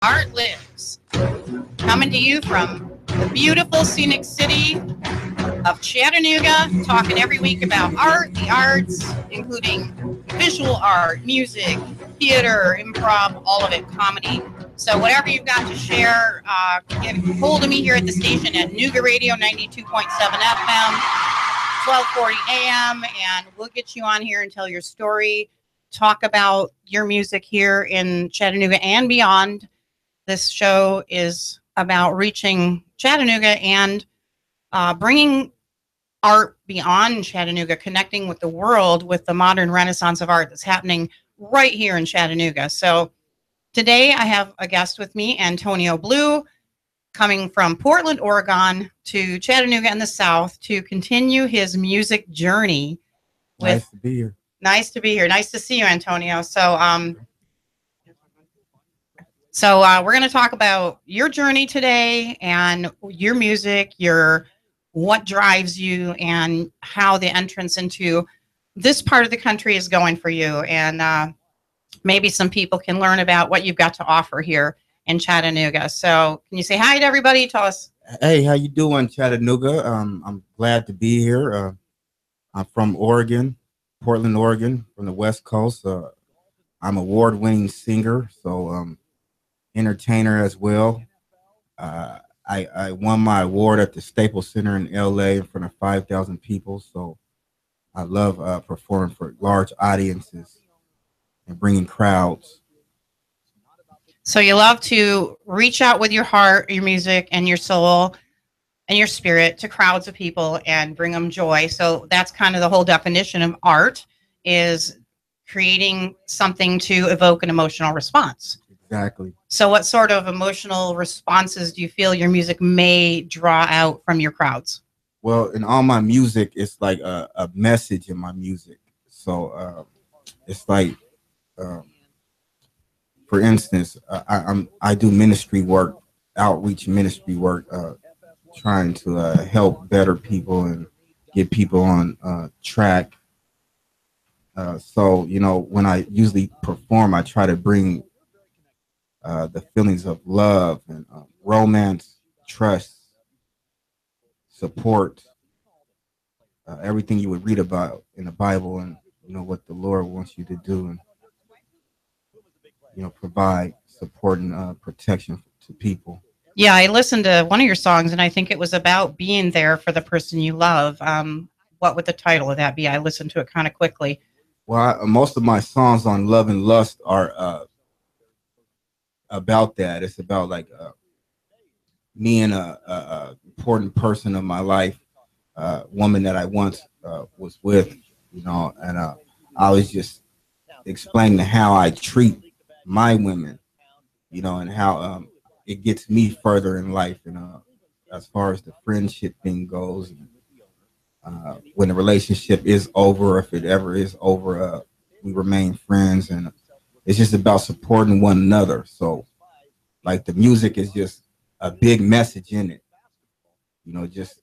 Art Lives, coming to you from the beautiful scenic city of Chattanooga, talking every week about art, the arts, including visual art, music, theater, improv, all of it, comedy. So whatever you've got to share, get hold of me here at the station at Nooga Radio 92.7 FM, 1240 AM, and we'll get you on here and tell your story, talk about your music here in Chattanooga and beyond. This show is about reaching Chattanooga and bringing art beyond Chattanooga, connecting with the world with the modern renaissance of art that's happening right here in Chattanooga. So today I have a guest with me, Antonio Blue, coming from Portland, Oregon to Chattanooga in the South to continue his music journey. Nice to be here. Nice to be here. Nice to see you, Antonio. So we're going to talk about your journey today and your music, what drives you, and how the entrance into this part of the country is going for you. And maybe some people can learn about what you've got to offer here in Chattanooga. So can you say hi to everybody? Tell us. Hey, how you doing, Chattanooga? I'm glad to be here. I'm from Oregon, Portland, Oregon, from the West Coast. I'm an award-winning singer, so entertainer as well. I won my award at the Staples Center in LA in front of 5,000 people. So I love performing for large audiences and bringing crowds. So you love to reach out with your heart, your music, and your soul and your spirit to crowds of people and bring them joy. So that's kind of the whole definition of art, is creating something to evoke an emotional response. Exactly. So what sort of emotional responses do you feel your music may draw out from your crowds? Well, in all my music, it's like a message in my music. So it's like, for instance, I do ministry work, outreach ministry work, trying to help better people and get people on track. So, you know, when I usually perform, I try to bring the feelings of love and romance, trust, support, everything you would read about in the Bible, and you know what the Lord wants you to do, and you know, provide support and protection to people. Yeah, I listened to one of your songs, and I think it was about being there for the person you love. What would the title of that be? I listened to it kind of quickly. Well, most of my songs on love and lust are about that. It's about like me and a important person of my life, woman that I once was with, you know, and I was just explaining how I treat my women, you know, and how it gets me further in life, and as far as the friendship thing goes, when the relationship is over, if it ever is over, we remain friends, and it's just about supporting one another. So like the music is just a big message in it, you know, just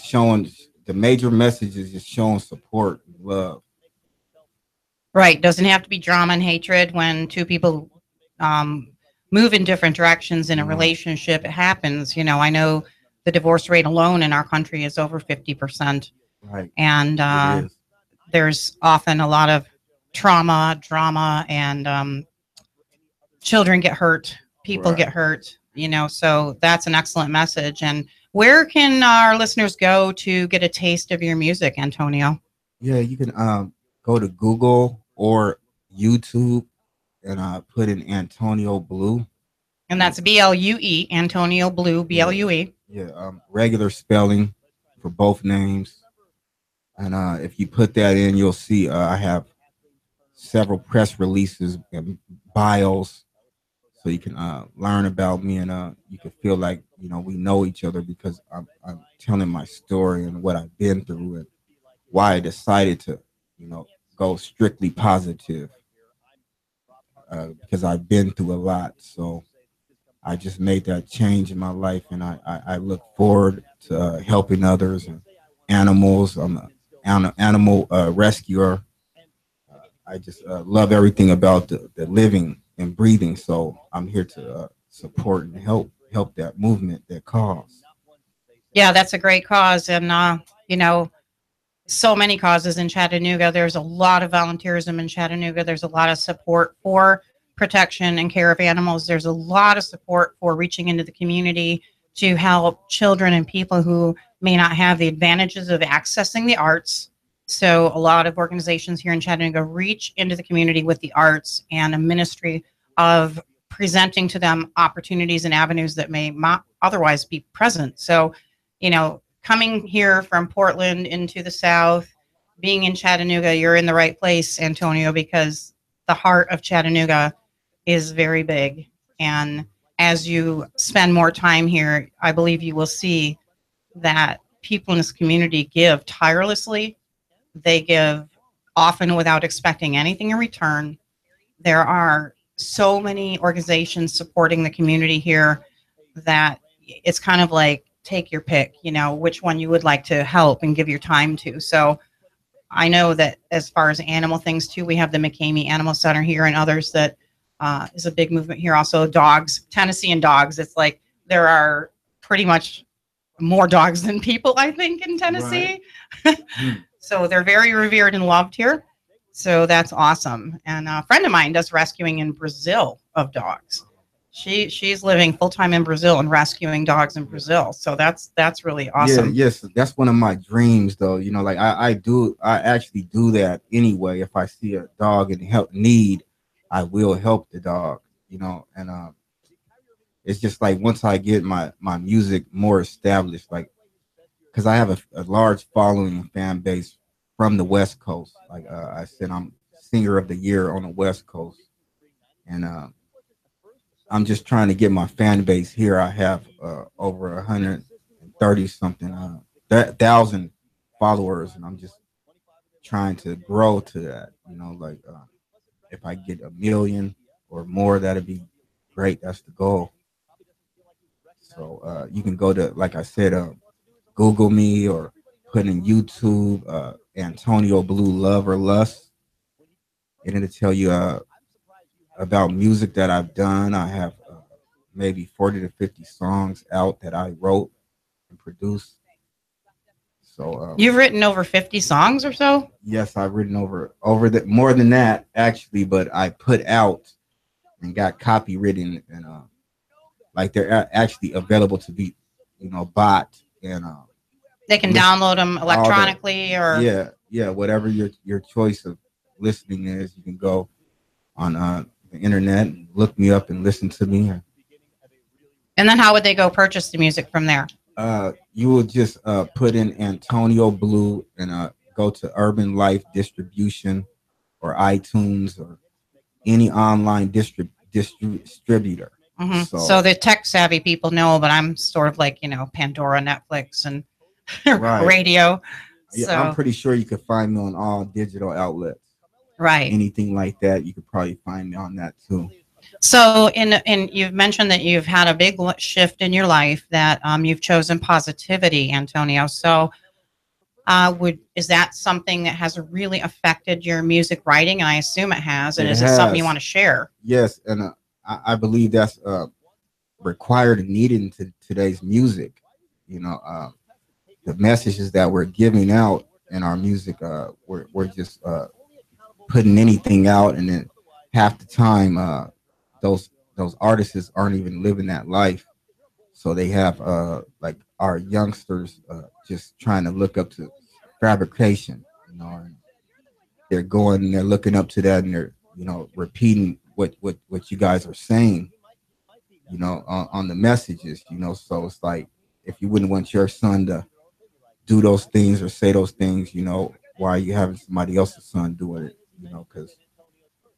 showing the major message is just showing support and love. Right. Doesn't have to be drama and hatred. When two people move in different directions in a relationship, it happens. You know, I know the divorce rate alone in our country is over 50%. Right. And there's often a lot of trauma, drama, and children get hurt, people get hurt, you know, so that's an excellent message. And where can our listeners go to get a taste of your music, Antonio? Yeah, you can go to Google or YouTube and put in Antonio Blue. And that's BLUE, Antonio Blue, BLUE. Yeah, regular spelling for both names. And if you put that in, you'll see I have several press releases and bios, so you can learn about me, and you can feel like, you know, we know each other, because I'm telling my story and what I've been through and why I decided to, you know, go strictly positive, because I've been through a lot. So I just made that change in my life, and I look forward to helping others and animals. I'm an animal rescuer. I just love everything about the living and breathing. So I'm here to support and help that movement, that cause. Yeah, that's a great cause. And, you know, so many causes in Chattanooga. There's a lot of volunteerism in Chattanooga. There's a lot of support for protection and care of animals. There's a lot of support for reaching into the community to help children and people who may not have the advantages of accessing the arts. So a lot of organizations here in Chattanooga reach into the community with the arts and a ministry of presenting to them opportunities and avenues that may not otherwise be present. So, you know, coming here from Portland into the South, being in Chattanooga, you're in the right place, Antonio, because the heart of Chattanooga is very big. And as you spend more time here, I believe you will see that people in this community give tirelessly. They give often without expecting anything in return. There are so many organizations supporting the community here that it's kind of like take your pick, you know, which one you would like to help and give your time to. So I know that as far as animal things too, we have the McCamey Animal Center here and others that is a big movement here. Also dogs, Tennessee and dogs. It's like there are pretty much more dogs than people, I think, in Tennessee. Right. So they're very revered and loved here. So that's awesome. And a friend of mine does rescuing in Brazil of dogs. She's living full time in Brazil and rescuing dogs in Brazil. So that's really awesome. Yeah, yes, that's one of my dreams, though. You know, like I actually do that anyway. If I see a dog in help need, I will help the dog. You know, and it's just like once I get my music more established, like because I have a large following and fan base from the West Coast. Like I said, I'm singer of the year on the West Coast, and I'm just trying to get my fan base here. I have over 130 something thousand followers, and I'm just trying to grow to that. You know, like if I get 1 million or more, that'd be great. That's the goal. So you can go to, like I said, Google me or put in YouTube Antonio Blue Love or Lust, and it'll tell you about music that I've done. I have maybe 40 to 50 songs out that I wrote and produced. So you've written over 50 songs or so? Yes, I've written over more than that actually, but I put out and got copywritten, and like they're actually available to be, you know, bought, and they can download them electronically or whatever your choice of listening is. You can go on the internet and look me up and listen to me. And then how would they go purchase the music from there? You will just put in Antonio Blue and go to Urban Life Distribution or iTunes or any online distributor. Mm-hmm. So the tech savvy people know, but I'm sort of like, you know, Pandora, Netflix, and right. Radio. Yeah, so I'm pretty sure you could find me on all digital outlets. Right. Anything like that, you could probably find me on that too. So in you've mentioned that you've had a big shift in your life, that you've chosen positivity, Antonio. So is that something that has really affected your music writing? And I assume it has. And is it something you want to share? Yes, and I believe that's required and needed in today's music. You know, the messages that we're giving out in our music, we're just putting anything out, and then half the time those artists aren't even living that life. So they have like our youngsters just trying to look up to fabrication, you know, and they're going and they're looking up to that, and they're, you know, repeating what you guys are saying, you know, on the messages, you know. So it's like, if you wouldn't want your son to do those things or say those things, you know, why are you having somebody else's son doing it? You know, because,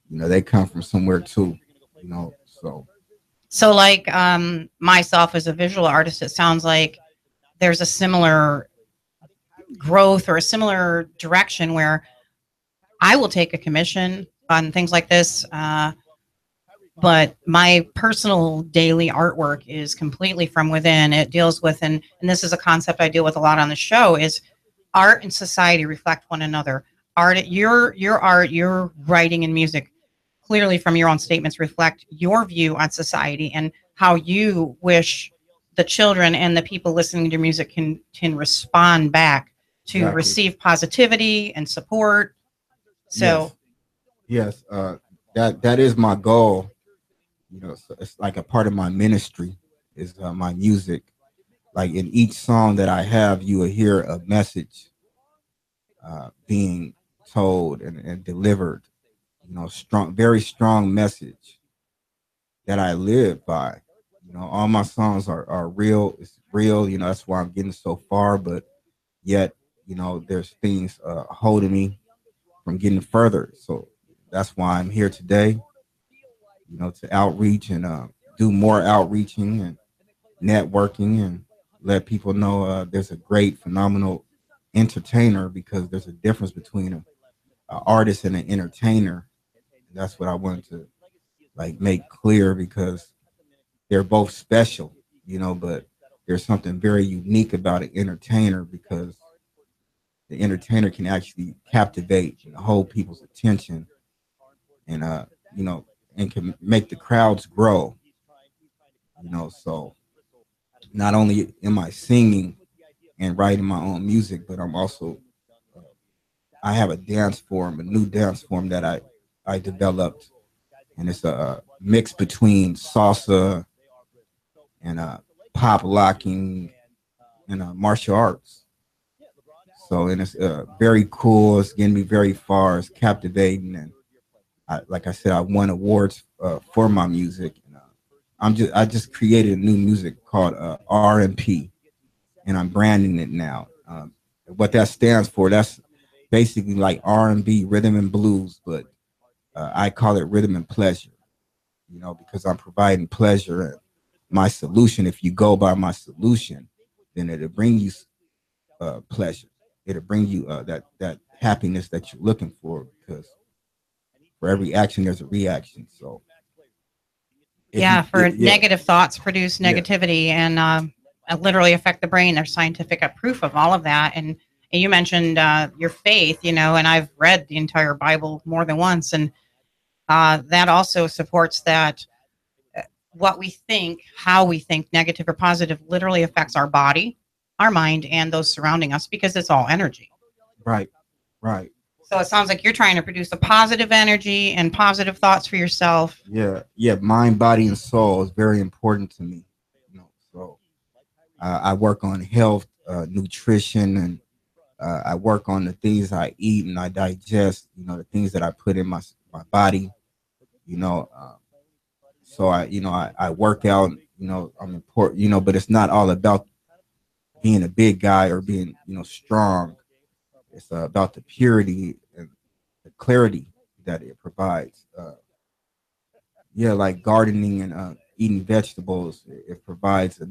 you know, they come from somewhere too, you know. So like myself as a visual artist, it sounds like there's a similar growth or a similar direction where I will take a commission on things like this. But my personal daily artwork is completely from within. It deals with, and this is a concept I deal with a lot on the show, is art and society reflect one another. Art, your art, your writing and music clearly from your own statements reflect your view on society and how you wish the children and the people listening to your music can respond back to Exactly. receive positivity and support. So yes, that is my goal. You know, so it's like a part of my ministry is my music. Like in each song that I have, you will hear a message being told and delivered. You know, strong, very strong message that I live by. You know, all my songs are real. It's real. You know, that's why I'm getting so far. But yet, you know, there's things holding me from getting further. So that's why I'm here today. You know, to outreach and do more outreaching and networking and let people know there's a great, phenomenal entertainer, because there's a difference between an artist and an entertainer. And that's what I wanted to like make clear, because they're both special, you know, but there's something very unique about an entertainer, because the entertainer can actually captivate and hold people's attention and you know, and can make the crowds grow, you know. So not only am I singing and writing my own music, but I'm also I have a dance form, a new dance form that I developed, and it's a mix between salsa and pop locking and martial arts. So, and it's very cool. It's getting me very far. It's captivating, and like I said, I won awards for my music. And, I just created a new music called R&P, and I'm branding it now. What that stands for, that's basically like R&B, rhythm and blues, but I call it rhythm and pleasure. You know, because I'm providing pleasure, and my solution. If you go by my solution, then it'll bring you pleasure. It'll bring you that happiness that you're looking for, because for every action there's a reaction. So yeah, for yeah, negative thoughts produce yeah, negativity and literally affect the brain. There's scientific proof of all of that. And you mentioned your faith, you know, and I've read the entire Bible more than once, and that also supports that what we think, how we think, negative or positive, literally affects our body, our mind, and those surrounding us, because it's all energy. right, right. So it sounds like you're trying to produce a positive energy and positive thoughts for yourself. Yeah, yeah. Mind, body, and soul is very important to me. You know, so I work on health, nutrition, and I work on the things I eat and I digest. You know, the things that I put in my body. You know, so I work out. You know, I'm important. You know, but it's not all about being a big guy or being strong. It's about the purity and the clarity that it provides. Yeah, like gardening and eating vegetables, it provides a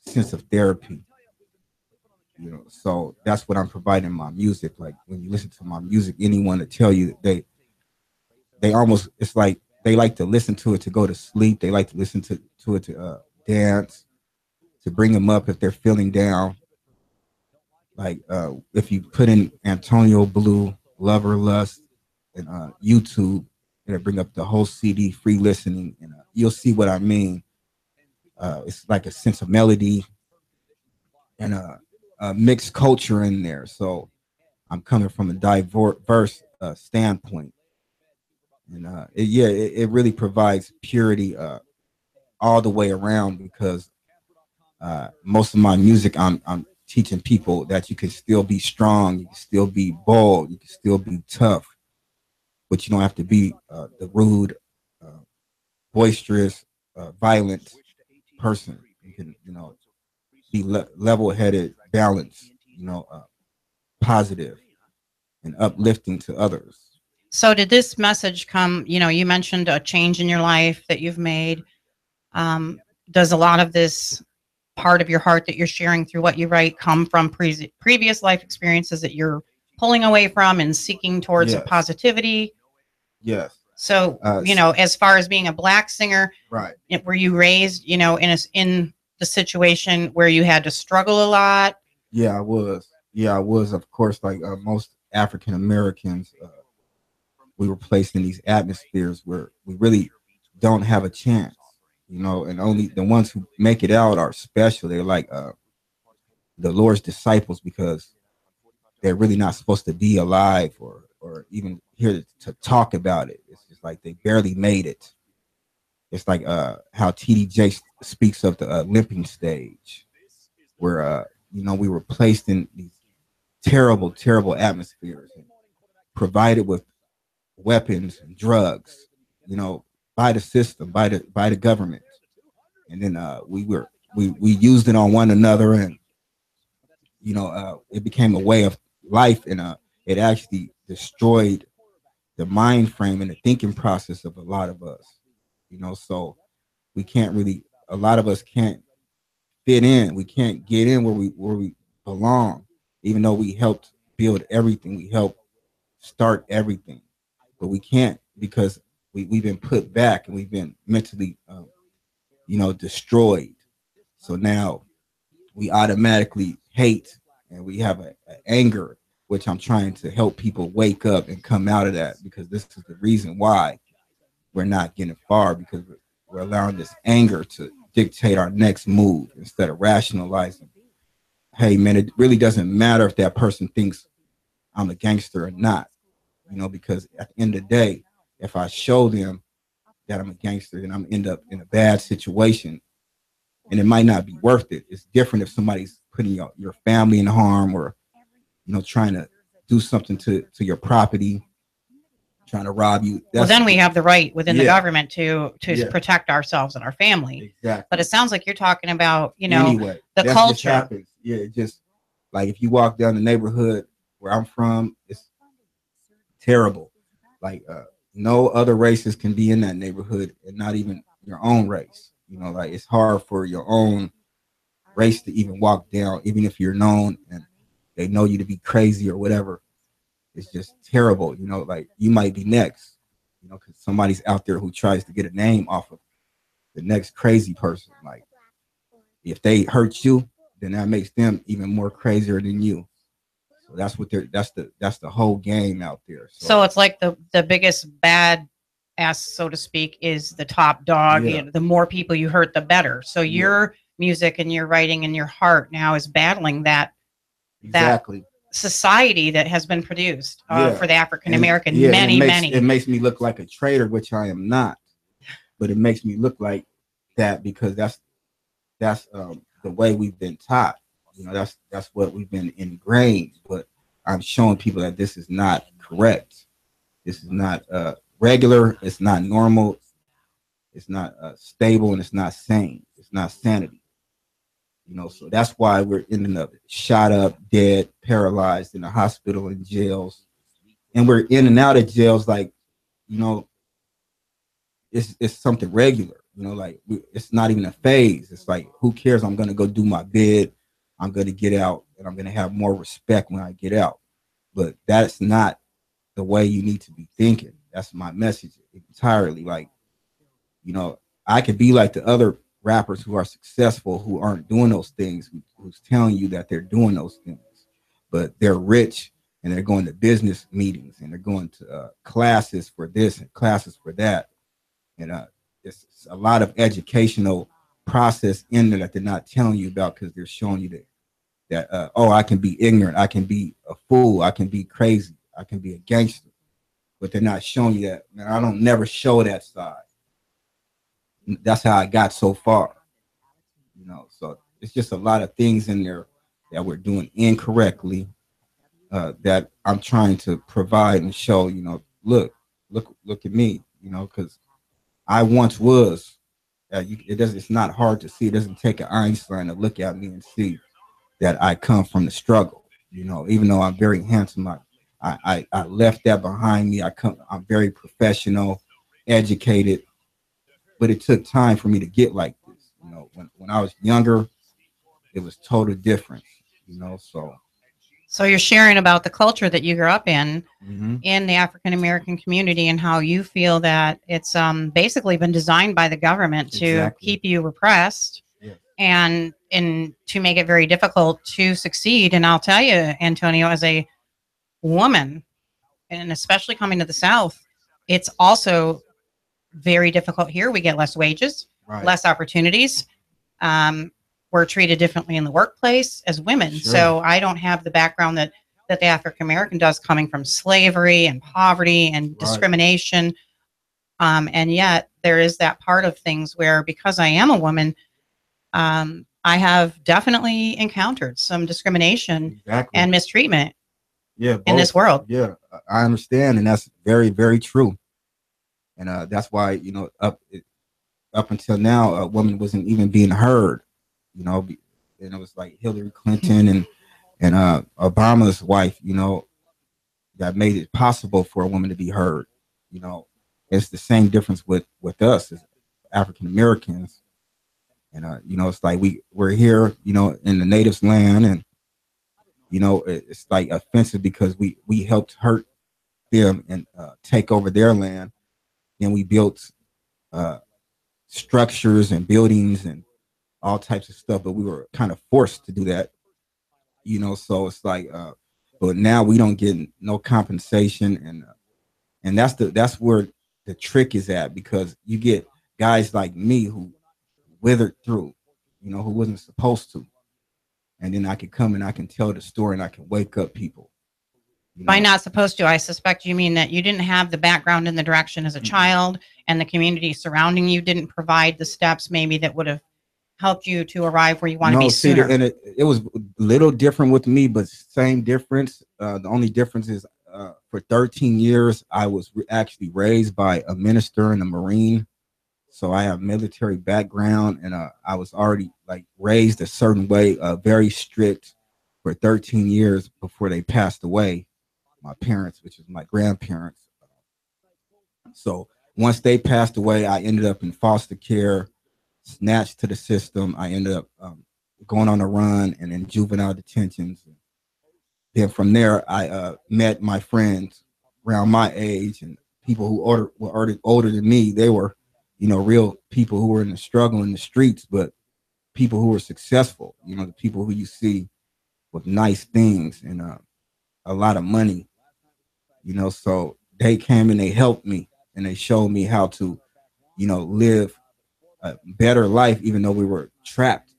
sense of therapy. You know, so that's what I'm providing in my music. Like when you listen to my music, anyone to tell you they almost, it's like they like to listen to it to go to sleep. They like to listen to it to dance, to bring them up if they're feeling down. Like if you put in Antonio Blue, Lover Lust, and YouTube, it'll bring up the whole CD, free listening, and you'll see what I mean. It's like a sense of melody and a mixed culture in there. So I'm coming from a diverse standpoint, and it really provides purity all the way around, because most of my music, I'm teaching people that you can still be strong, you can still be bold, you can still be tough, but you don't have to be the rude, uh, boisterous, violent person. You can, be level-headed, balanced, positive and uplifting to others. So did this message come, you know, you mentioned a change in your life that you've made. Um, does a lot of this part of your heart that you're sharing through what you write come from previous life experiences that you're pulling away from and seeking towards a Yes, positivity? yes, So, you know, as far as being a black singer, right. were you raised, you know, in the situation where you had to struggle a lot? Yeah, I was. Yeah, I was. Of course, like most African Americans, we were placed in these atmospheres where we really don't have a chance, and only the ones who make it out are special. They're like the Lord's disciples, because they're really not supposed to be alive or even here to talk about it. It's just like they barely made it. It's like how TDJ speaks of the limping stage, where we were placed in these terrible, terrible atmospheres and provided with weapons and drugs, by the system, by the government, and then we used it on one another, and it became a way of life, and it actually destroyed the mind frame and the thinking process of a lot of us, so we can't really, a lot of us can't fit in. We can't get in where we belong, even though we helped build everything. We helped start everything, but we can't, because we've been put back and we've been mentally, destroyed. So now we automatically hate, and we have a anger, which I'm trying to help people wake up and come out of that, because this is the reason why we're not getting far, because we're allowing this anger to dictate our next move instead of rationalizing. Hey, man, it really doesn't matter if that person thinks I'm a gangster or not, because at the end of the day, if I show them that I'm a gangster, then I'm end up in a bad situation, and it might not be worth it. It's different if somebody's putting your family in harm, or trying to do something to your property, trying to rob you. Well, then we have the right within the government to Yeah. protect ourselves and our family. Exactly. But it sounds like you're talking about, Anyway, the that's culture. just happens. Yeah, it just, like, if you walk down the neighborhood where I'm from, it's terrible. Like no other races can be in that neighborhood, and not even your own race. Like, it's hard for your own race to even walk down, even if you're known and they know you to be crazy or whatever. It's just terrible. Like, you might be next, because somebody's out there who tries to get a name off of the next crazy person. Like, if they hurt you, then that makes them even more crazier than you. So that's what that's the whole game out there. So it's like the biggest bad ass, so to speak, is the top dog. Yeah. The more people you hurt, the better. So your music and your writing and your heart now is battling that exactly society that has been produced for the African American. It makes me look like a traitor, which I am not, but it makes me look like that because that's the way we've been taught. That's what we've been ingrained. But I'm showing people that this is not correct. This is not regular. It's not normal. It's not stable, and it's not sane. It's not sanity. So that's why we're ending up shot up, dead, paralyzed in the hospital, in jails, and we're in and out of jails like, it's something regular. Like, it's not even a phase. It's like, who cares? I'm gonna go do my bid. I'm gonna get out, and I'm gonna have more respect when I get out. But that's not the way you need to be thinking. That's my message entirely. Like, I could be like the other rappers who are successful, who aren't doing those things, who's telling you that they're doing those things, but they're rich and they're going to business meetings and they're going to classes for this and classes for that. And it's a lot of educational process in there that they're not telling you about, because they're showing you that I can be ignorant, I can be a fool, I can be crazy, I can be a gangster. But they're not showing you that, man, I don't never show that side. That's how I got so far. So it's just a lot of things in there that we're doing incorrectly, that I'm trying to provide and show, look at me, because I once was. It's not hard to see. It doesn't take an Einstein to look at me and see that I come from the struggle. Even though I'm very handsome, I left that behind me. I'm very professional, educated, but it took time for me to get like this. When I was younger, it was totally different. So you're sharing about the culture that you grew up in, mm-hmm. in the African American community, and how you feel that it's basically been designed by the government to keep you repressed, and to make it very difficult to succeed. And I'll tell you, Antonio, as a woman, and especially coming to the South, it's also very difficult here. We get less wages, Right. less opportunities. We're treated differently in the workplace as women. Sure. So I don't have the background that the African American does, coming from slavery and poverty and Right. discrimination. And yet there is that part of things where, because I am a woman, I have definitely encountered some discrimination Exactly. and mistreatment Yeah, in this world. Yeah, I understand, and that's very, very true. And that's why, you know, up until now, a woman wasn't even being heard. You know, and it was like Hillary Clinton and Obama's wife, you know, that made it possible for a woman to be heard. You know, it's the same difference with us as African Americans. And you know, it's like we're here, you know, in the natives' land, and you know, it's like offensive because we helped hurt them and take over their land. Then we built structures and buildings and all types of stuff, but we were kind of forced to do that, you know. So it's like, but now we don't get no compensation, and that's where the trick is at, because you get guys like me who withered through, you know, who wasn't supposed to, and then I can come and I can tell the story and I can wake up people. You know? By not supposed to, I suspect you mean that you didn't have the background in the direction as a child, and the community surrounding you didn't provide the steps maybe that would have helped you to arrive where you want to be sooner. And it was a little different with me, but same difference. The only difference is for 13 years, I was actually raised by a minister and a Marine. So I have military background, and I was already like raised a certain way, very strict for 13 years before they passed away. My parents, which is my grandparents. So once they passed away, I ended up in foster care, snatched to the system. I ended up going on a run and in juvenile detentions. Then from there, I met my friends around my age, and people who were older than me. They were, you know, real people who were in the struggle in the streets, but people who were successful, you know, the people who you see with nice things and a lot of money, you know. So they came and they helped me, and they showed me how to, you know, live a better life, even though we were trapped,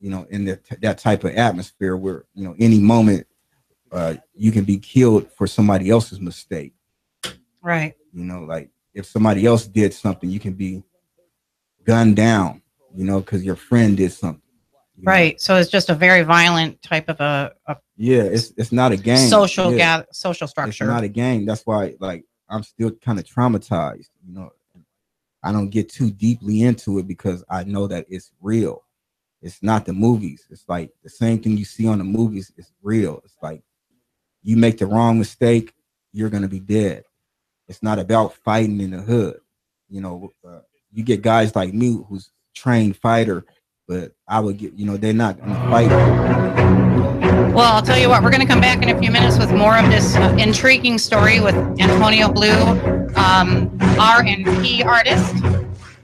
you know, in that type of atmosphere where, you know, any moment you can be killed for somebody else's mistake. Right. You know, like if somebody else did something, you can be gunned down, you know, because your friend did something. Right. Know? So it's just a very violent type of a yeah, it's not a game. Social structure. It's not a game. That's why, like, I'm still kind of traumatized, you know. I don't get too deeply into it because I know that it's real. It's not the movies. It's like the same thing you see on the movies is real. It's like you make the wrong mistake, you're going to be dead. It's not about fighting in the hood. You know, you get guys like me who's trained fighter, but I would get, you know, they're not going to fight. Well, I'll tell you what, we're going to come back in a few minutes with more of this intriguing story with Antonio Blue, R&P artist,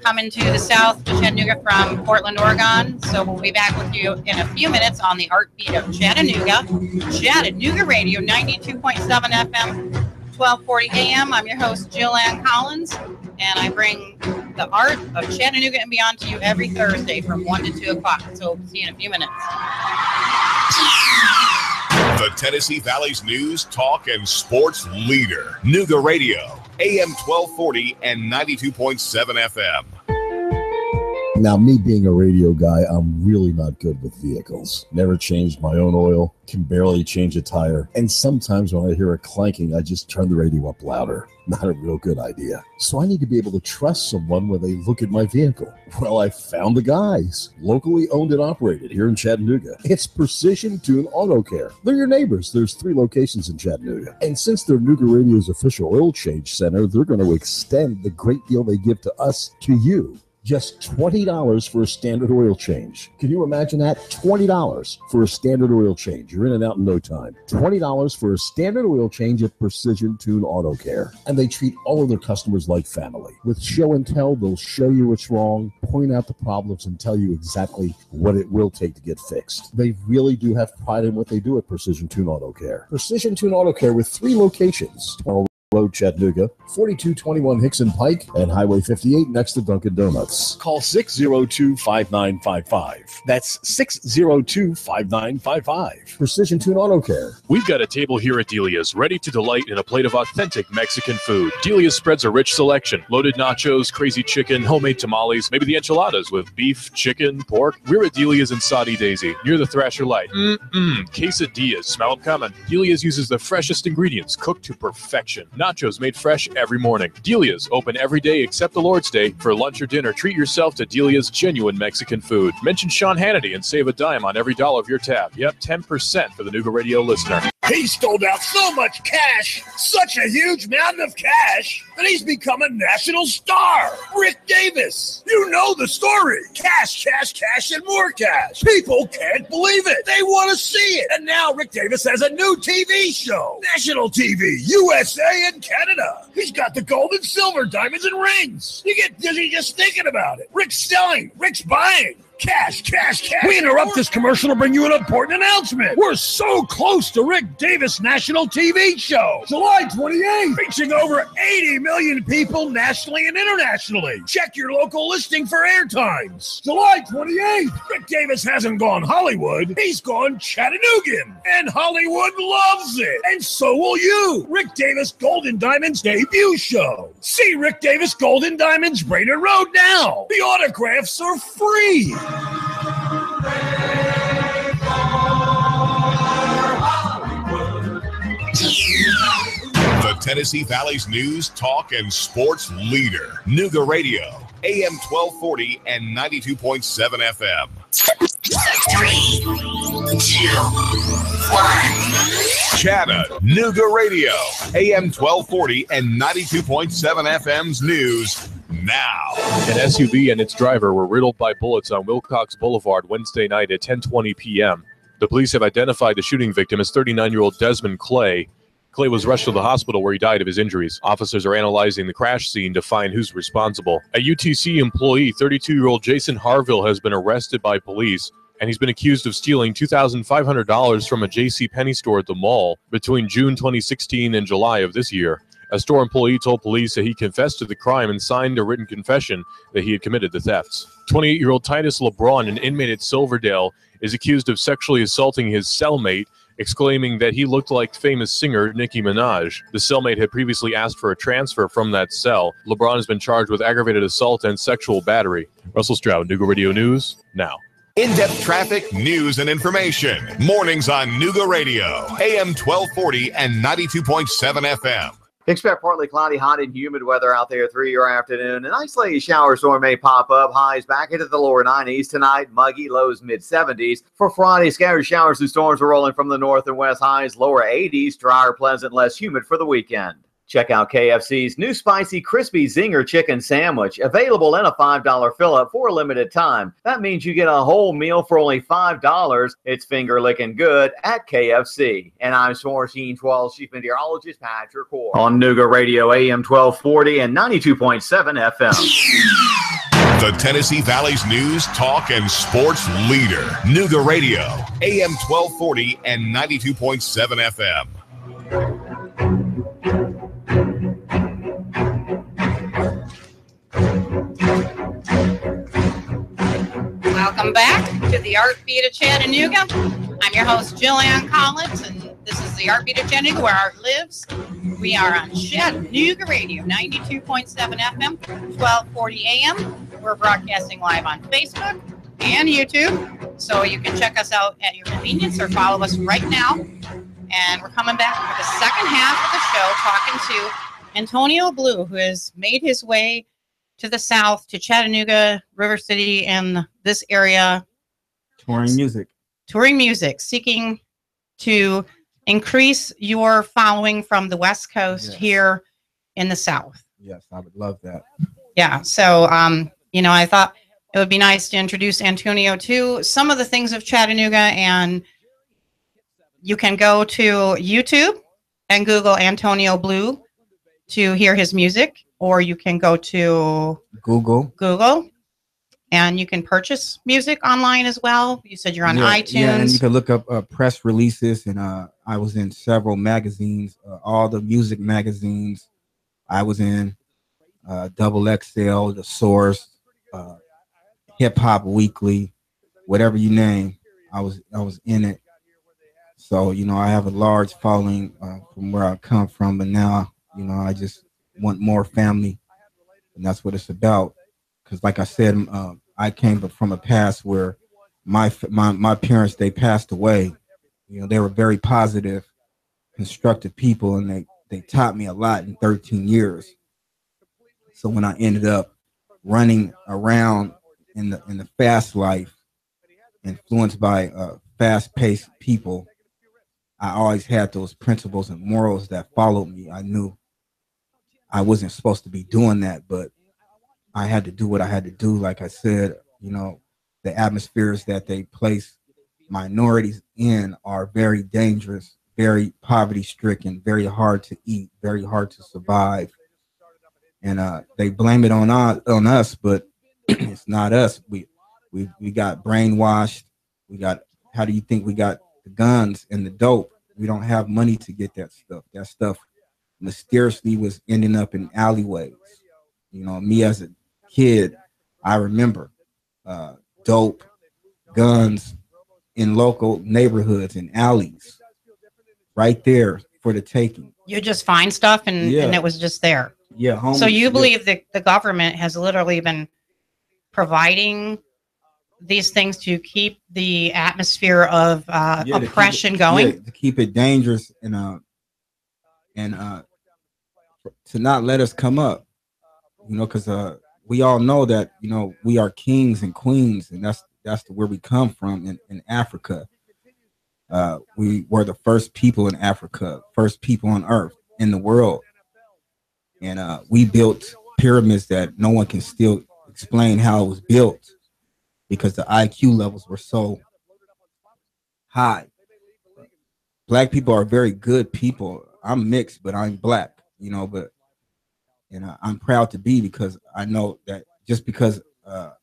coming to the South, to Chattanooga from Portland, Oregon. So we'll be back with you in a few minutes on the Heartbeat of Chattanooga, Chattanooga Radio, 92.7 FM, 1240 AM. I'm your host, Jill Ann Collins, and I bring the art of Chattanooga and beyond to you every Thursday from 1 to 2 o'clock. So see you in a few minutes. The Tennessee Valley's news, talk, and sports leader. Nooga Radio, AM 1240 and 92.7 FM. Now, me being a radio guy, I'm really not good with vehicles. Never changed my own oil, can barely change a tire. And sometimes when I hear a clanking, I just turn the radio up louder. Not a real good idea. So I need to be able to trust someone when they look at my vehicle. Well, I found the guys. Locally owned and operated here in Chattanooga. It's Precision Tune Auto Care. They're your neighbors. There's 3 locations in Chattanooga. And since they're Nooga Radio's official oil change center, they're going to extend the great deal they give to us to you. Just $20 for a standard oil change. Can you imagine that? $20 for a standard oil change. You're in and out in no time. $20 for a standard oil change at Precision Tune Auto Care. And they treat all of their customers like family. With show and tell, they'll show you what's wrong, point out the problems, and tell you exactly what it will take to get fixed. They really do have pride in what they do at Precision Tune Auto Care. Precision Tune Auto Care with 3 locations. Road, Chattanooga, 4221 Hickson Pike, and Highway 58 next to Dunkin' Donuts. Call 602-5955. That's 602-5955. Precision Tune Auto Care. We've got a table here at Delia's ready to delight in a plate of authentic Mexican food. Delia's spreads a rich selection. Loaded nachos, crazy chicken, homemade tamales, maybe the enchiladas with beef, chicken, pork. We're at Delia's in Saudi Daisy, near the Thrasher Light. Quesadillas. Smell them coming. Delia's uses the freshest ingredients, cooked to perfection. Nachos made fresh every morning. Delia's open every day except the Lord's Day. For lunch or dinner, treat yourself to Delia's genuine Mexican food. Mention Sean Hannity and save a dime on every dollar of your tab. Yep, 10% for the Nooga Radio listener. He stole out so much cash, such a huge mountain of cash, that he's become a national star. Rick Davis. You know the story. Cash, cash, cash, and more cash. People can't believe it. They want to see it. And now Rick Davis has a new TV show. National TV, USA and Canada. He's got the gold and silver, diamonds and rings. You get dizzy just thinking about it. Rick's selling. Rick's buying. Cash, cash, cash. We interrupt this commercial to bring you an important announcement. We're so close to Rick Davis' national TV show. July 28th, reaching over 80 million people nationally and internationally. Check your local listing for airtimes. July 28th, Rick Davis hasn't gone Hollywood. He's gone Chattanoogan. And Hollywood loves it. And so will you. Rick Davis Gold and Diamonds debut show. See Rick Davis Gold and Diamonds Brainerd Road now. The autographs are free. The Tennessee Valley's news, talk, and sports leader. Nooga Radio, AM 1240 and 92.7 FM. 3, 2, 1. Chattanooga Radio, AM 1240 and 92.7 FM's news now. An SUV and its driver were riddled by bullets on Wilcox Boulevard Wednesday night at 10:20 p.m. The police have identified the shooting victim as 39-year-old Desmond Clay. Clay was rushed to the hospital where he died of his injuries. Officers are analyzing the crash scene to find who's responsible. A UTC employee, 32-year-old Jason Harville, has been arrested by police, and he's been accused of stealing $2,500 from a JCPenney store at the mall between June 2016 and July of this year. A store employee told police that he confessed to the crime and signed a written confession that he had committed the thefts. 28-year-old Titus LeBron, an inmate at Silverdale, is accused of sexually assaulting his cellmate, exclaiming that he looked like famous singer Nicki Minaj. The cellmate had previously asked for a transfer from that cell. LeBron has been charged with aggravated assault and sexual battery. Russell Stroud, Nooga Radio News, now. In-depth traffic, news, and information. Mornings on Nooga Radio, AM 1240 and 92.7 FM. Expect partly cloudy, hot, and humid weather out there through your afternoon. An isolated shower storm may pop up. Highs back into the lower 90s tonight. Muggy, lows mid-70s. For Friday, scattered showers and storms are rolling from the north and west. Highs lower 80s. Drier, pleasant, less humid for the weekend. Check out KFC's new spicy crispy zinger chicken sandwich, available in a $5 fill-up for a limited time. That means you get a whole meal for only $5. It's finger-licking good at KFC. And I'm Sports Team 12 Chief Meteorologist Patrick Core on Nooga Radio AM 1240 and 92.7 FM. The Tennessee Valley's news, talk, and sports leader. Nooga Radio, AM 1240 and 92.7 FM. Welcome back to the Art Beat of Chattanooga. I'm your host, Jillian Collins, and this is the Art Beat of Chattanooga, where art lives. We are on Chattanooga Radio, 92.7 FM, 1240 AM. We're broadcasting live on Facebook and YouTube, so you can check us out at your convenience or follow us right now. And we're coming back for the second half of the show, talking to Antonio Blue, who has made his way to the south, to Chattanooga, River City, and this area. Touring music, seeking to increase your following from the West Coast here in the South. Yes, I would love that. Yeah, so, I thought it would be nice to introduce Antonio to some of the things of Chattanooga, and you can go to YouTube and Google Antonio Blue to hear his music, or you can go to Google And you can purchase music online as well. You said you're on iTunes. Yeah, and you can look up press releases. And I was in several magazines, all the music magazines. I was in Double XL, The Source, Hip Hop Weekly, whatever you name. I was in it. So, you know, I have a large following from where I come from. But now, you know, I just want more family. And that's what it's about. Because like I said, I came from a past where my parents, they passed away. You know, they were very positive, constructive people, and they taught me a lot in 13 years. So when I ended up running around in the fast life, influenced by fast-paced people, I always had those principles and morals that followed me. I knew I wasn't supposed to be doing that, but I had to do what I had to do. Like I said, you know, the atmospheres that they place minorities in are very dangerous, very poverty-stricken, very hard to eat, very hard to survive. And they blame it on us, but it's not us. We got brainwashed. We got, how do you think we got the guns and the dope? We don't have money to get that stuff. That stuff mysteriously was ending up in alleyways. You know, me as a kid, I remember dope, guns in local neighborhoods and alleys, right there for the taking. You just find stuff and it was just there. Yeah. Homies, so you believe that the government has literally been providing these things to keep the atmosphere of oppression going? Yeah, to keep it dangerous and to not let us come up. You know, because we all know that, you know, we are kings and queens, and that's where we come from in Africa. We were the first people in Africa, first people on earth, in the world. And we built pyramids that no one can still explain how it was built, because the IQ levels were so high. Black people are very good people. I'm mixed, but I'm black, you know, and I'm proud to be, because I know that just because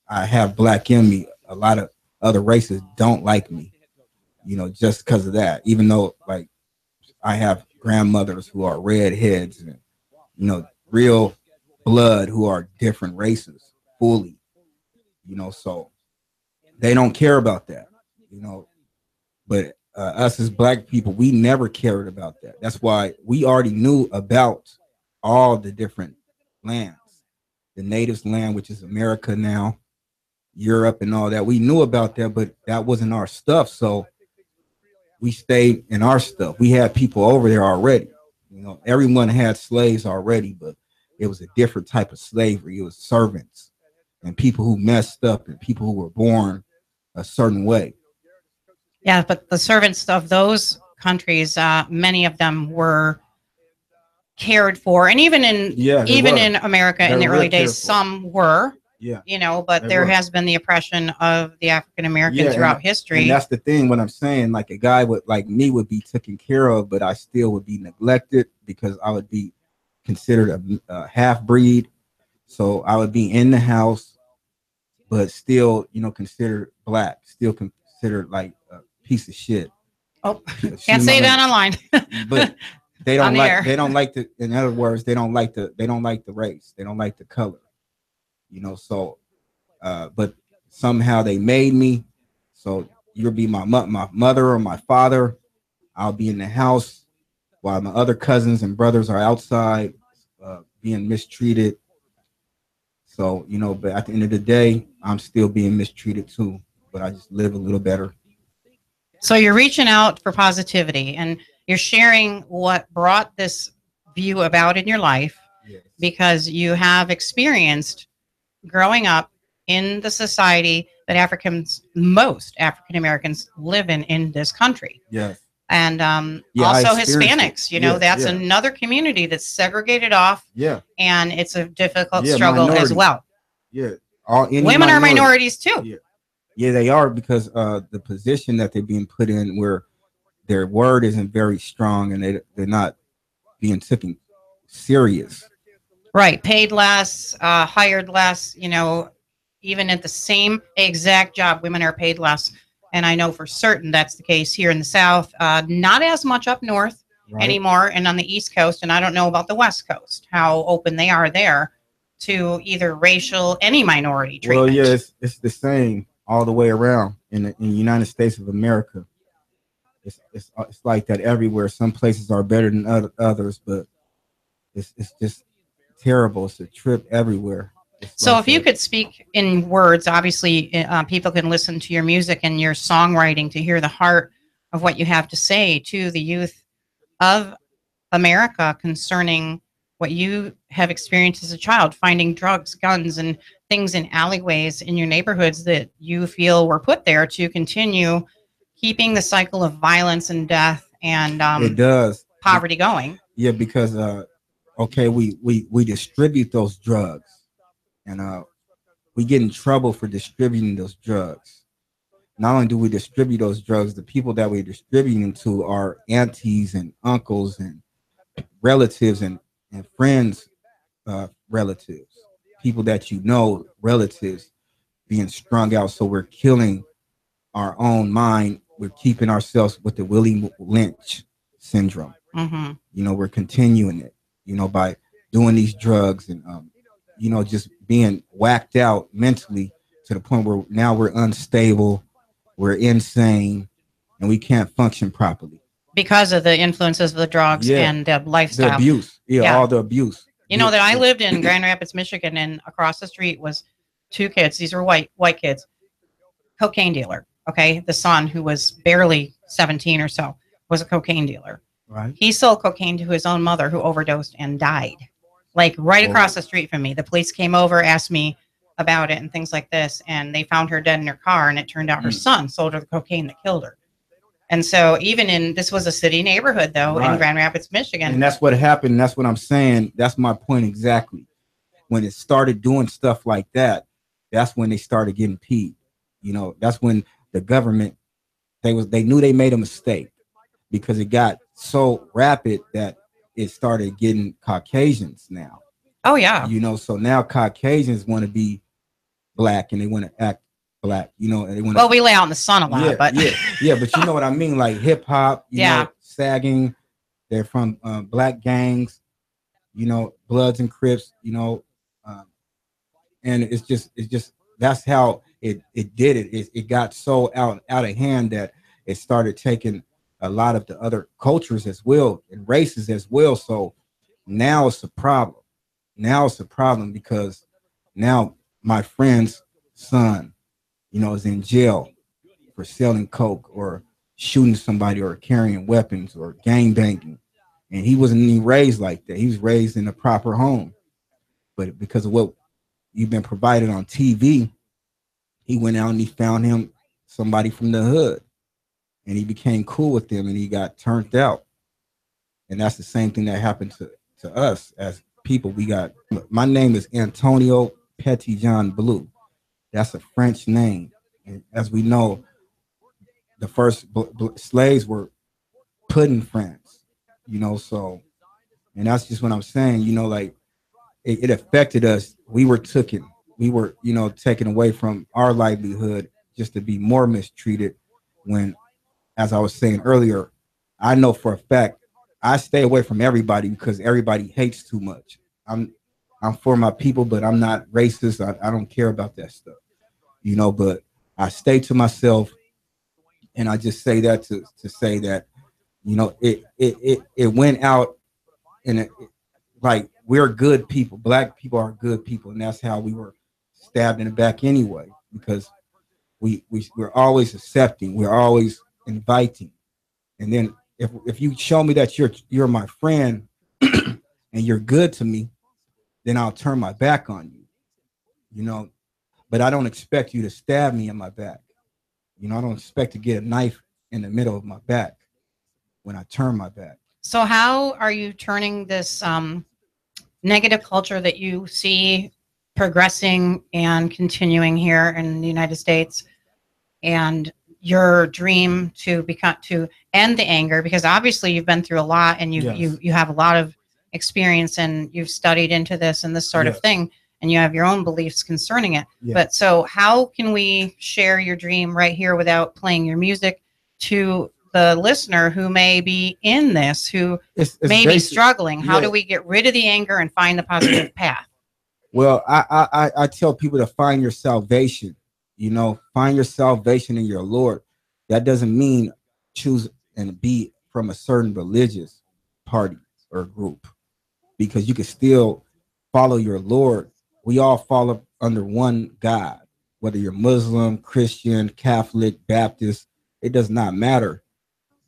I have black in me, a lot of other races don't like me, you know, just because of that. Even though, like, I have grandmothers who are redheads and, you know, real blood who are different races fully, you know, so they don't care about that, you know. But us as black people, we never cared about that. That's why we already knew about all the different lands, the natives land, which is America now, Europe and all that. We knew about that, but that wasn't our stuff. So we stayed in our stuff. We had people over there already. You know, everyone had slaves already, but it was a different type of slavery. It was servants and people who messed up and people who were born a certain way. Yeah, but the servants of those countries, many of them were cared for, and even in America in the early days, some were. Yeah, you know, but there has been the oppression of the African American throughout history. And that's the thing. When I'm saying, like, a guy like me would be taken care of, but I still would be neglected because I would be considered a half breed. So I would be in the house, but still, you know, considered black, still considered like a piece of shit. Oh, can't say that online. But they don't in other words, they don't like the race. They don't like the color. You know, so but somehow they made me. So you'll be my mother or my father. I'll be in the house while my other cousins and brothers are outside being mistreated. So, you know, but at the end of the day, I'm still being mistreated too, but I just live a little better. So you're reaching out for positivity, and you're sharing what brought this view about in your life. Yes. Because you have experienced growing up in the society that most African Americans live in this country. Yes. And also Hispanics, you know, that's another community that's segregated off. Yeah. And it's a difficult struggle as well. Yeah. Women are minorities too. Yeah. Yeah, they are, because the position that they're being put in, where their word isn't very strong and they're not being taken serious. Right. Paid less, hired less, you know, even at the same exact job, women are paid less. And I know for certain that's the case here in the South. Not as much up north anymore and on the East Coast. And I don't know about the West Coast, how open they are there to either racial, any minority treatment. Well, yeah, it's the same all the way around in the United States of America. It's like that everywhere. Some places are better than others, but it's just terrible. It's a trip everywhere. So like if you could speak in words, obviously people can listen to your music and your songwriting to hear the heart of what you have to say to the youth of America concerning what you have experienced as a child, finding drugs, guns, and things in alleyways in your neighborhoods that you feel were put there to continue keeping the cycle of violence and death and it does poverty going. Yeah, because okay, we distribute those drugs, and we get in trouble for distributing those drugs. Not only do we distribute those drugs, the people that we're distributing to are aunties and uncles and relatives and friends, relatives, people that you know, relatives being strung out. So we're killing our own mind. We're keeping ourselves with the Willie Lynch syndrome. Mm-hmm. You know, we're continuing it, you know, by doing these drugs and, you know, just being whacked out mentally to the point where now we're unstable, we're insane, and we can't function properly. Because of the influences of the drugs and the lifestyle. The abuse. All the abuse. You know that I lived in Grand Rapids, Michigan, and across the street was two kids. These were white kids. Cocaine dealer. Okay. The son, who was barely 17 or so, was a cocaine dealer. Right. He sold cocaine to his own mother, who overdosed and died. Like right across the street from me. The police came over, asked me about it and things like this, and they found her dead in her car, and it turned out her son sold her the cocaine that killed her. And so this was a city neighborhood, though, in Grand Rapids, Michigan. And that's what happened. That's what I'm saying. That's my point exactly. When it started doing stuff like that, that's when they started getting peeved. You know, that's when the government, they knew they made a mistake, because it got so rapid that it started getting Caucasians now. Oh, yeah. You know, so now Caucasians want to be black and they want to act black, you know, and they want. Well, we lay out in the sun a lot, but but you know what I mean, like hip hop, you know, sagging. They're from black gangs, you know, Bloods and Crips, you know, and it's just that's how it did it. It got so out of hand that it started taking a lot of the other cultures as well and races as well. So now it's a problem. Now it's a problem because now my friend's son, you know, is in jail for selling coke or shooting somebody or carrying weapons or gang banging. And he wasn't even raised like that. He was raised in a proper home. But because of what you've been provided on TV, he went out and he found him somebody from the hood. And he became cool with them and he got turned out. And that's the same thing that happened to us as people. My name is Antonio Petitjean Blue. That's a French name. And as we know, the first slaves were put in France, you know, so, and that's just what I'm saying, you know, like it affected us. We were taken away from our livelihood just to be more mistreated when, as I was saying earlier, I know for a fact I stay away from everybody because everybody hates too much. I'm for my people, but I'm not racist. I don't care about that stuff, you know, but I stay to myself. And I just say that to say that, you know, it went out and like we're good people. Black people are good people. And that's how we were stabbed in the back anyway, because we're always accepting. We're always inviting. And then if you show me that you're my friend and you're good to me, then I'll turn my back on you, you know, but I don't expect you to stab me in my back. You know, I don't expect to get a knife in the middle of my back when I turn my back. So how are you turning this negative culture that you see progressing and continuing here in the United States, and your dream to end the anger? Because obviously you've been through a lot and you have a lot of experience and you've studied into this and this sort of thing, and you have your own beliefs concerning it. Yeah. But so how can we share your dream right here without playing your music to the listener who may be in this, who It's may be struggling? How yeah. do we get rid of the anger and find the positive path? Well, I tell people to find your salvation. You know, find your salvation in your Lord. That doesn't mean choose and be from a certain religious party or group, because you can still follow your Lord. We all follow under one God, whether you're Muslim, Christian, Catholic, Baptist, it does not matter.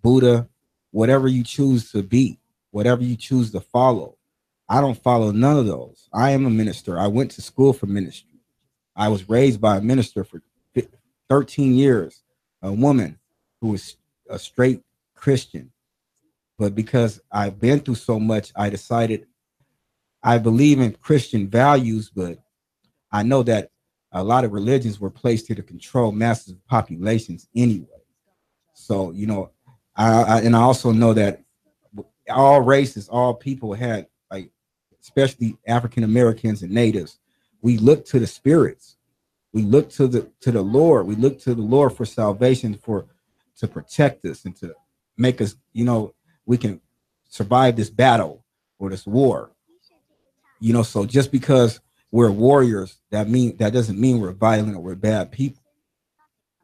Buddha, whatever you choose to be, whatever you choose to follow. I don't follow none of those. I am a minister. I went to school for ministry. I was raised by a minister for 13 years, a woman who was a straight Christian. But because I've been through so much, I decided I believe in Christian values, but I know that a lot of religions were placed here to control massive populations anyway. So, you know, I also know that all races, all people had, like, especially African Americans and natives, we look to the spirits. We look to the Lord. We look to the Lord for salvation, to protect us and to make us, you know, we can survive this battle or this war. You know, so just because we're warriors, that doesn't mean we're violent or we're bad people.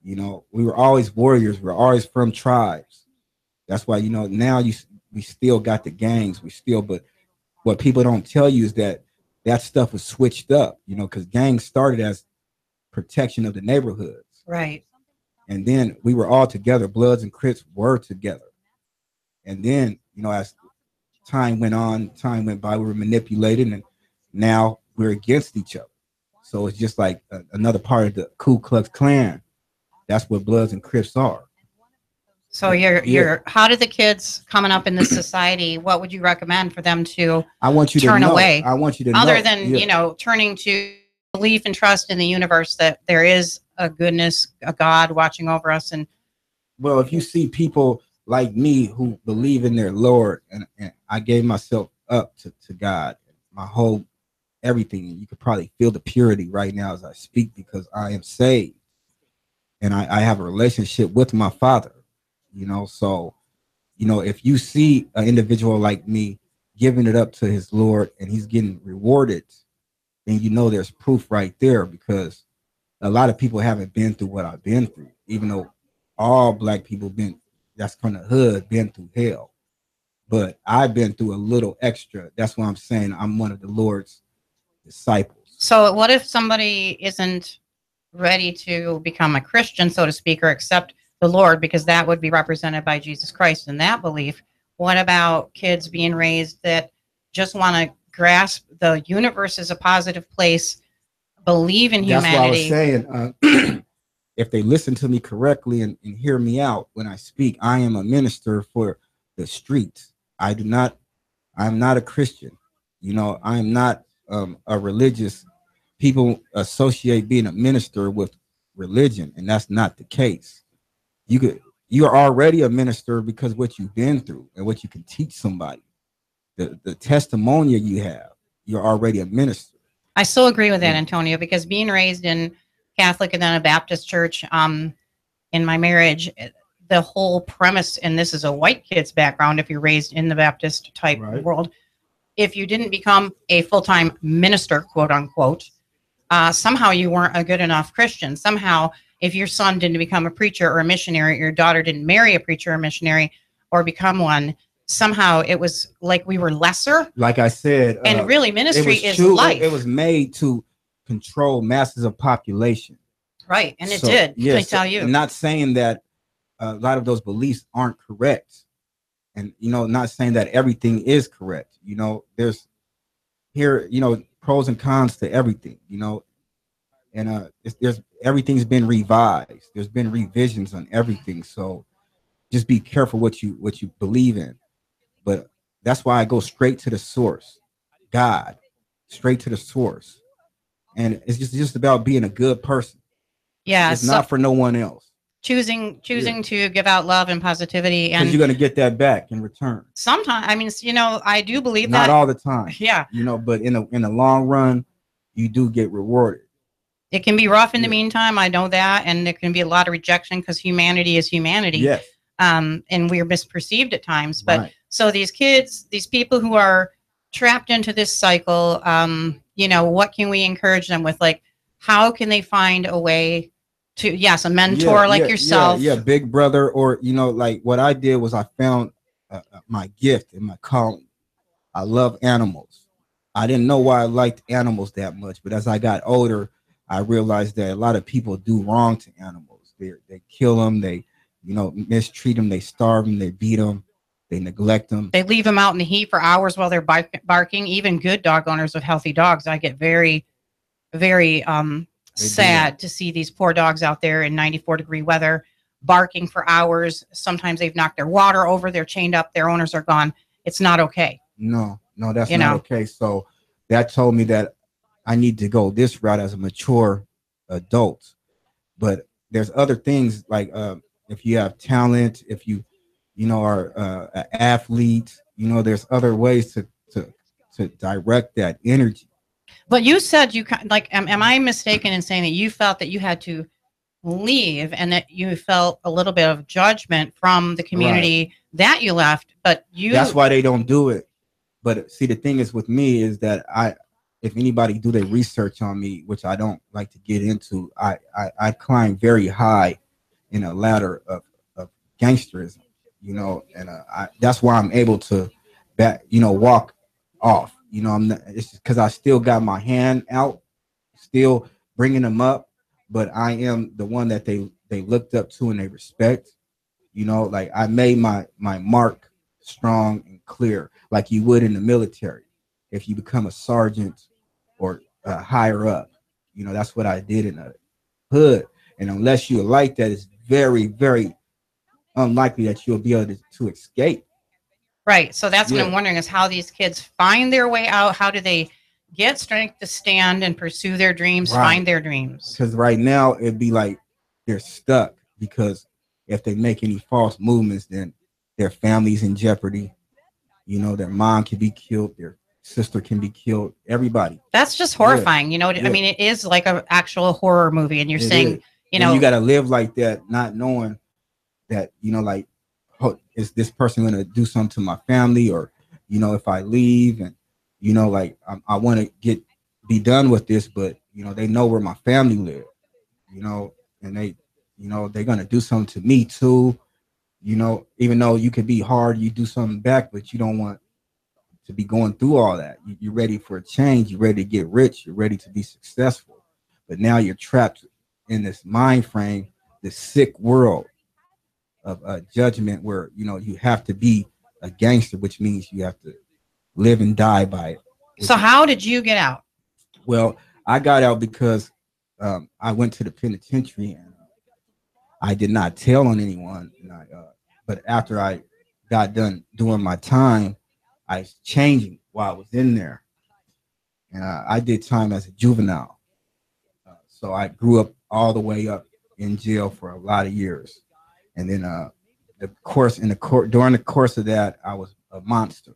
You know, we were always warriors. We're always from tribes. That's why, you know, now we still got the gangs. But what people don't tell you is that stuff was switched up, you know, because gangs started as protection of the neighborhoods. Right. And then we were all together. Bloods and Crips were together. And then, you know, as time went by, we were manipulated, and now we're against each other. So it's just like another part of the Ku Klux Klan. That's what Bloods and Crips are. So you're how do the kids coming up in this society, what would you recommend for them to turn away? I want you to other know, than, you know, turning to belief and trust in the universe that there is a goodness, a God watching over us. And well, if you see people like me who believe in their Lord, and I gave myself up to God, my whole everything, and you could probably feel the purity right now as I speak, because I am saved and I have a relationship with my Father, you know. So, you know, if you see an individual like me giving it up to his Lord and he's getting rewarded, then you know there's proof right there, because a lot of people haven't been through what I've been through, even though all Black people that's from the hood, been through hell. But I've been through a little extra. That's why I'm saying I'm one of the Lord's disciples. So what if somebody isn't ready to become a Christian, so to speak, or accept the Lord, because that would be represented by Jesus Christ in that belief? What about kids being raised that just want to grasp the universe as a positive place, believe in humanity? That's what I was saying. If they listen to me correctly and hear me out when I speak, I am a minister for the streets. I'm not a Christian. You know, I'm not a religious. People associate being a minister with religion, and that's not the case. You are already a minister because what you've been through and what you can teach somebody, the testimony you have, you're already a minister. I so agree with that, Antonio, because being raised in Catholic and then a Baptist church, in my marriage, the whole premise, and this is a white kid's background, if you're raised in the Baptist type world, if you didn't become a full-time minister, quote unquote, somehow you weren't a good enough Christian. Somehow, if your son didn't become a preacher or a missionary, your daughter didn't marry a preacher or missionary or become one, somehow it was like we were lesser. Like I said, and really ministry is true, life. It was made to control masses of population. Right, and it did. Yes, I tell you. I'm not saying that a lot of those beliefs aren't correct, and, you know, not saying that everything is correct. You know, there's here, you know, pros and cons to everything, you know, and everything's been revised. There's been revisions on everything, so just be careful what you believe in. But that's why I go straight to the source, God, straight to the source, and it's just about being a good person. Yeah, it's not for no one else. Choosing to give out love and positivity, and you're going to get that back in return. Sometimes, I mean, you know, I do believe not that. Not all the time. Yeah. You know, but in the long run, you do get rewarded. It can be rough in the meantime. I know that. And there can be a lot of rejection because humanity is humanity. Yes. And we're misperceived at times. But so these kids, these people who are trapped into this cycle, you know, what can we encourage them with? Like, how can they find a way to, a mentor like yourself? Yeah, big brother, or, you know, like what I did was I found my gift and my calling. I love animals. I didn't know why I liked animals that much, but as I got older, I realized that a lot of people do wrong to animals. They kill them, they, you know, mistreat them, they starve them, they beat them, they neglect them. They leave them out in the heat for hours while they're barking. Even good dog owners with healthy dogs, I get very, very sad to see these poor dogs out there in 94-degree weather barking for hours. Sometimes they've knocked their water over, they're chained up, their owners are gone. It's not okay. No, that's not okay. So that told me that I need to go this route as a mature adult. But there's other things like if you have talent, if you are an athlete, you know, there's other ways to direct that energy. But you said you like, am I mistaken in saying that you felt that you had to leave and that you felt a little bit of judgment from the community that you left? But that's why they don't do it. But see, the thing is with me is that if anybody do their research on me, which I don't like to get into, I climb very high in a ladder of gangsterism, you know, and that's why I'm able to walk off. You know, it's because I still got my hand out, still bringing them up, but I am the one that they looked up to and they respect. You know, like I made my mark strong and clear, like you would in the military. If you become a sergeant or higher up, you know, that's what I did in the hood. And unless you're like that, it's very, very unlikely that you'll be able to escape. Right. So that's what I'm wondering is how these kids find their way out. How do they get strength to stand and pursue their dreams, find their dreams? Because right now it'd be like they're stuck, because if they make any false movements, then their family's in jeopardy. You know, their mom can be killed, their sister can be killed, everybody. That's just horrifying. You know, I mean, it is like an actual horror movie. And you're saying, you know, you got to live like that, not knowing that, you know, like, is this person going to do something to my family? Or, you know, if I leave and, you know, like I want to be done with this, but, you know, they know where my family live, you know, and they, you know, they're going to do something to me too. You know, even though you could be hard, you do something back, but you don't want to be going through all that. You're ready for a change. You're ready to get rich. You're ready to be successful. But now you're trapped in this mind frame, this sick world of judgment where, you know, you have to be a gangster, which means you have to live and die by it. So how did you get out? Well, I got out because I went to the penitentiary and I did not tell on anyone. And but after I got done doing my time, I was changing while I was in there. And I did time as a juvenile. So I grew up all the way up in jail for a lot of years. And then during the course of that, I was a monster.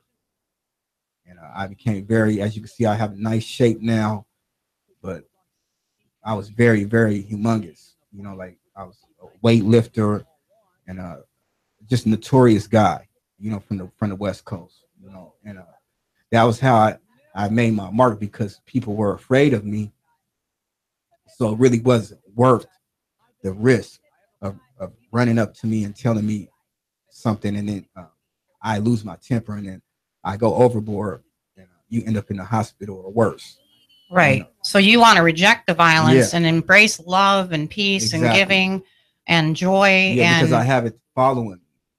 And I became as you can see, I have a nice shape now, but I was very, very humongous. You know, like I was a weightlifter and just a notorious guy, you know, from the West Coast, you know, and that was how I made my mark, because people were afraid of me. So it really wasn't worth the risk of running up to me and telling me something, and then I lose my temper and then I go overboard and you end up in the hospital or worse. Right. You know? So you want to reject the violence and embrace love and peace and giving and joy. Yeah, because I have it following me.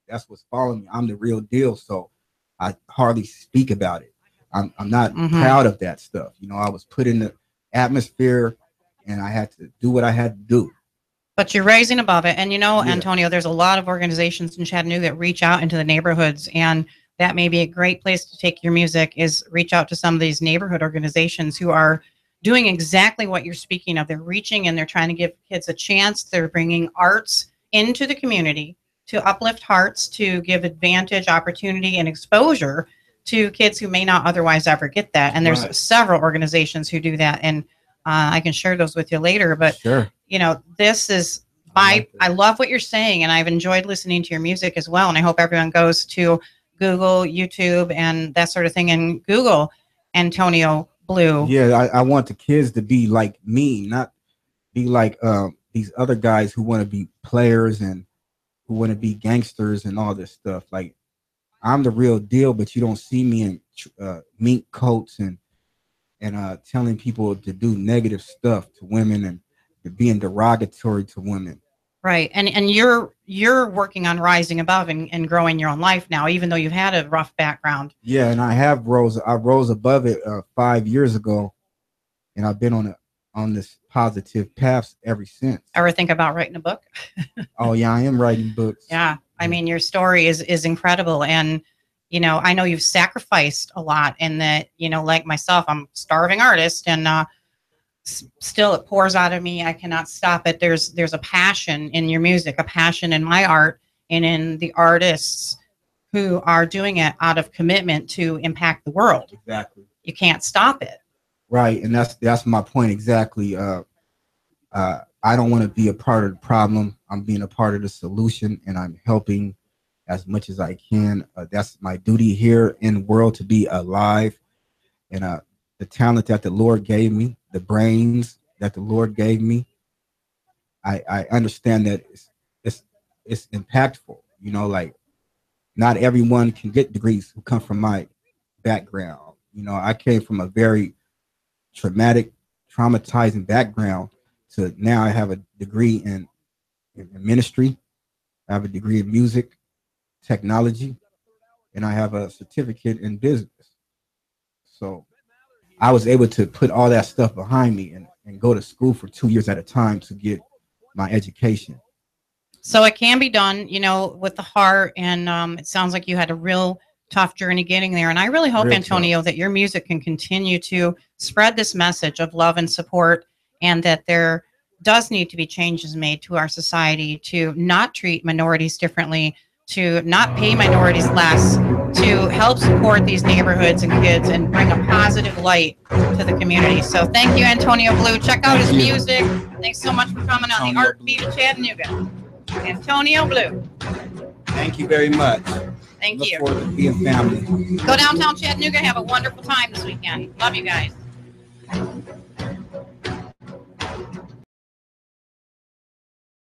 That's what's following me. I'm the real deal. So I hardly speak about it. I'm not proud of that stuff. You know, I was put in the atmosphere and I had to do what I had to do. But you're rising above it. And, you know, Antonio, there's a lot of organizations in Chattanooga that reach out into the neighborhoods, and that may be a great place to take your music, is reach out to some of these neighborhood organizations who are doing exactly what you're speaking of. They're reaching and they're trying to give kids a chance. They're bringing arts into the community to uplift hearts, to give advantage, opportunity, and exposure to kids who may not otherwise ever get that. And there's several organizations who do that. And I can share those with you later. But, you know, this is I love what you're saying. And I've enjoyed listening to your music as well. And I hope everyone goes to Google, YouTube, and that sort of thing, and Google Antonio Blue. Yeah, I want the kids to be like me, not be like these other guys who want to be players and who want to be gangsters and all this stuff. Like, I'm the real deal, but you don't see me in mink coats and telling people to do negative stuff to women and being derogatory to women. Right. And you're working on rising above and growing your own life now, even though you've had a rough background. Yeah, and I rose above it 5 years ago, and I've been on this positive path ever since. Ever think about writing a book? Oh yeah, I am writing books. Yeah. I mean, your story is incredible. And, you know, I know you've sacrificed a lot, and that, you know, like myself, I'm a starving artist, and still it pours out of me. I cannot stop it. There's a passion in your music, a passion in my art, and in the artists who are doing it out of commitment to impact the world. Exactly. You can't stop it. Right. And that's my point exactly. I don't want to be a part of the problem. I'm being a part of the solution, and I'm helping as much as I can. That's my duty here in the world, to be alive. And the talent that the Lord gave me, the brains that the Lord gave me, I understand that it's impactful. You know, like, not everyone can get degrees who come from my background. You know, I came from a very traumatizing background to now I have a degree in ministry. I have a degree in music, technology, and I have a certificate in business. So I was able to put all that stuff behind me and go to school for 2 years at a time to get my education. So it can be done, you know, with the heart. And it sounds like you had a real tough journey getting there. And I really hope, Antonio, that your music can continue to spread this message of love and support, and that there does need to be changes made to our society to not treat minorities differently, to not pay minorities less, to help support these neighborhoods and kids and bring a positive light to the community. So thank you, Antonio Blue. Check out his music. Thanks so much for coming on the Art Beat of Chattanooga. Antonio Blue. Thank you very much. Thank you. Look forward to being family. Go downtown Chattanooga. Have a wonderful time this weekend. Love you guys.